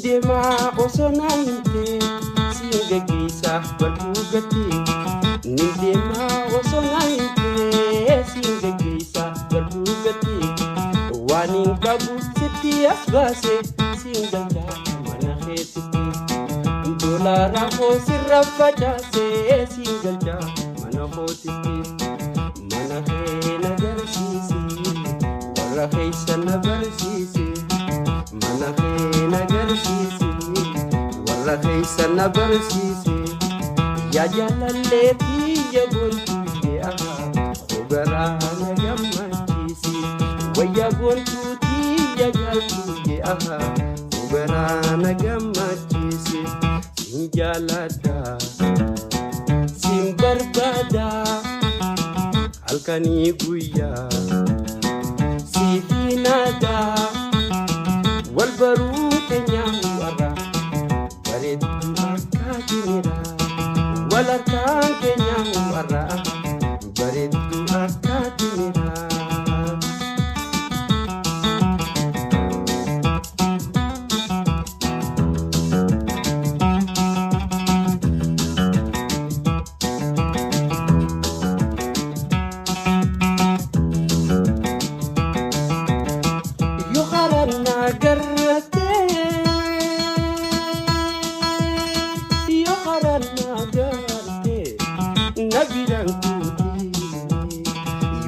Nindema osonante singa gisa balugati. Nindema osonante singa gisa balugati. Wanin kabu siti asbase singa ja mana khetiti. Dolara ho sirrafa jase singa ja mana khotiti. Mana khe nagar sisi wala khe sanabar sisi. Mana khe nagar sisi wala khe sanabar sisi. Ya jalaleti ya gontu ya khogara nagam sisi. Waya gontu ti ya jaltu ya khogara nagam sisi. Sinjalada simbarbada alkani guya sifinada والبرو كنيا ورا بريد أكاديرا والأركان كنيا ورا بريد أكاديرا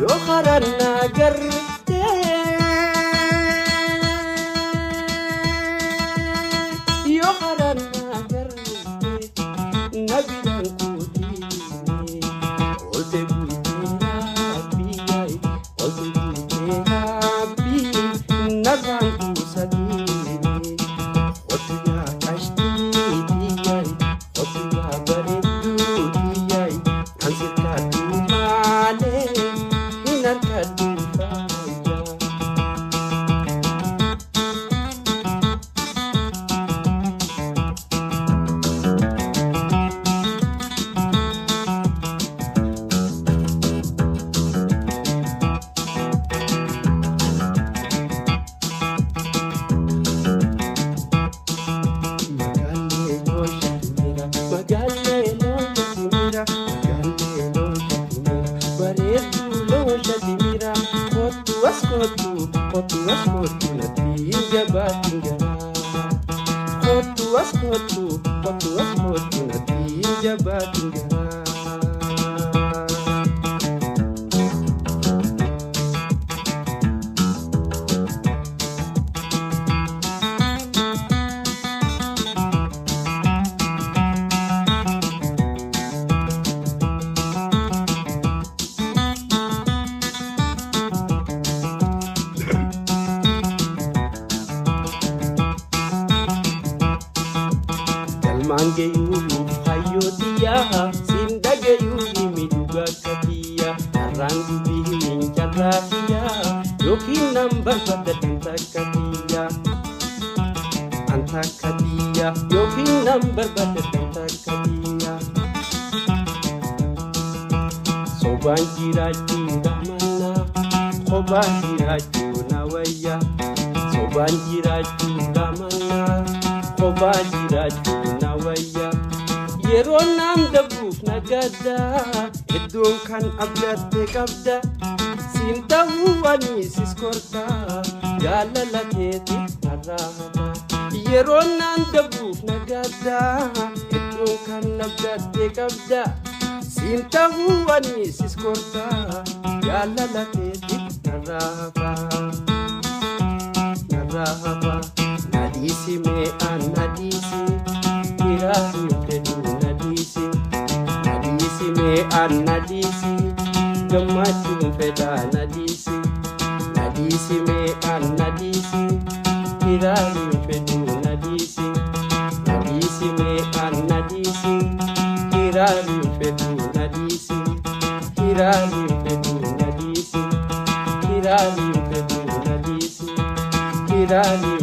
Yoharana garte Yoharana garte Nabilan kudini Olte butera biyai Olte butera biyai Nagan kusadini Olte ya kashti diyai Olte ya baredu diyai Ansir katu male Kotu nati jabatingara. Kotu nati jabatingara. Mange yulu hayotiya sindage yuli miduga katia arangu bihin charafia yokin number pada takatia antakatia yokin number pada takatia sobanjira jura mana khobanjira juna waya sobanjira jura mana khobanjira juna waya yeronam dabuf nagada edon kan ablate kabda sinta huwani siskorta yalla laketi arahaba yeronam dabuf nagada edon kan ablate kabda sinta huwani siskorta yalla laketi arahaba nadisi me an nadisi kirahi fedu nadisi nadisi me an nadisi gamatu feda nadisi nadisi me an nadisi kirahi fedu nadisi nadisi me an nadisi kirahi fedu nadisi kirahi fedu nadisi kirahi fedu nadisi kirahi